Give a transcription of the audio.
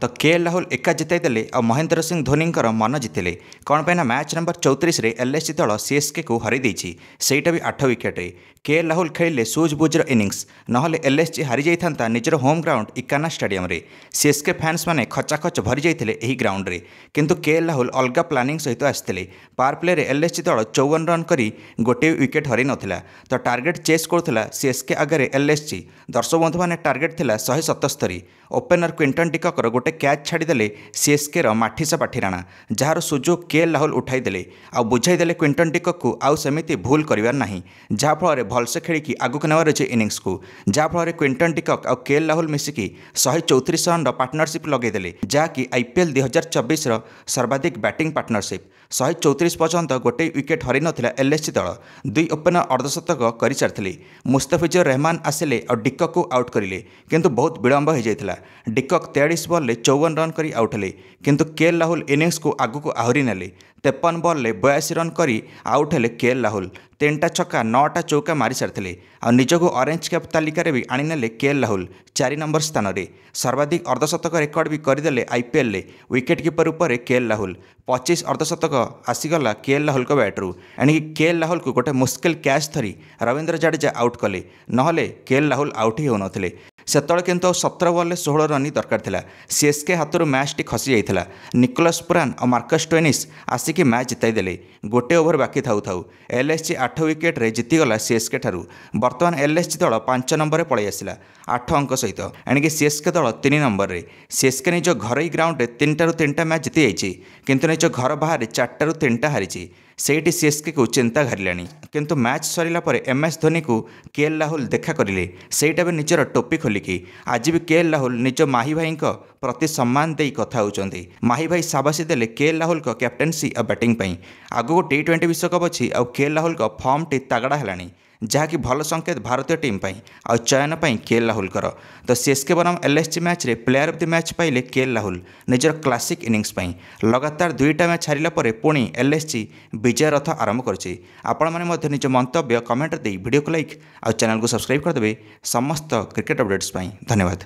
तो केएल राहुल एका जिताईदेले और महेंद्र सिंह धोनी मन जितिले कौन पे मैच नंबर 34 रे एलएसजी दल सीएसके को हरई सेटा भी 8 विकेट्रे केएल राहुल खेलिले सूझबुझर इनिंग्स नहले एलएसजी हारी जाता निजर होम ग्राउंड इकाना स्टेडियम रे सीएसके फैंस माने खचाखच भरी जाते यही ग्राउंड रे किंतु केएल राहुल अलग प्लानिंग सहित आसते पावर प्ले एलएसजी दल 54 रन करी गोटे विकेट हरई नथिला तो टार्गेट चेस करुला सीएसके आगे एलएसजी दर्शक बंधु मैंने टार्गेट थिला 177 ओपेनर क्विंटन डिककर गोटे कैच छाड़ीदे सीएसके माठीसा पाठीराणा जार सुजोग केएल राहुल उठाईदे आ बुझाईदे क्विंटन डिकक को आउ सेमिति भूल करिवार नाही जहाँफल भलसे खेलिकी आगक नेवार अच्छे इनिंग्स को जहाँफल क्विंटन डिकक आउ केएल राहुल मिसिकी 134 रन पार्टनरशिप लगेदेले जहाँकि आईपीएल 2024 सर्वाधिक बैटिंग पार्टनरशिप 134 पर्यंत गोटे विकेट हरई नथिला एलएसजी दल दुई ओपेनर अर्धशतक कर सारी मुस्तफिजुर रहमान आसिले और डिकक को आउट करें किंतु बहुत विलंब हो जाता डिकक 43 बॉल 54 रन कर आउट हेले किंतु केएल राहुल इनिंग्स को आगक आहरी नेले 53 बॉल 82 रन कर आउट हेले केएल राहुल 3टा छक्का 9टा चौका मारी सारी आ निजको ऑरेंज कैप तालिकार भी आनीने केएल राहुल 4 नंबर स्थान में सर्वाधिक अर्धशतक रेकर्ड भी करदे आईपीएल विकेट कीपर उपर केएल राहुल 25 अर्धशतक आसीगला केएल राहुल को बैट्रु एणिक केएल राहुल को गोटे मुस्किल कैच धरी रविंद्र जडेजा आउट कले नहले केएल राहुल आउट ही होनथिले सेतବେଳେ किंतु 17 बॉल 16 रन दरकार थिला सीएसके हाथरू मैच टी खसी जाइथिला निकोलस पुरान और मार्कस स्टोइनिस आसिकी मैच जिताईदेले गोटे ओवर बाकी थाउ थाउ एलएसजी 8 विकेट रे जीतीगला सीएसके ठारू बर्तमान एलएसजी दल 5 नंबर रे पळै आसिला 8 अंक सहित एणिक सीएसके दल 3 नंबर रे सीएसके निज घरई ग्राउंड रे 3टारू 3टा मैच जीती जाइछि किंतु निज घर बाहर 4टारू 3टा हारिछि सेठी सीएसके को चिंता घारिलानी किंतु मैच सरिला परे एमएस धोनी को केएल राहुल देखा करिले सेटा भी निजर टोपी खोलिकी आज भी केएल राहुल निज माही भाई प्रति सम्मान दे कथा होउचंती माही भाई शाबाशी देले केएल राहुल को कैप्टेनसी और बैटिंग पई आगो टी20 विश्वकप अछि और केएल राहुल को फॉर्म टी तगड़ा हेलानी जहाँकि भल संकेत भारतीय टीम पई और चयन पई केएल राहुल कर तो सीएसके बनाम एलएसजी मैच रे प्लेयर ऑफ द मैच पाइले केएल राहुल निजर क्लासिक इनिंग्स पई लगातार 2टा मैच हारिला परे पुणी एलएसजी विजय रथ आरंभ करछि आपण माने मध्य निज मंतव्य कमेंट दे वीडियो को लाइक और चैनल को सब्सक्राइब कर देबे समस्त क्रिकेट अपडेट्स पई धन्यवाद।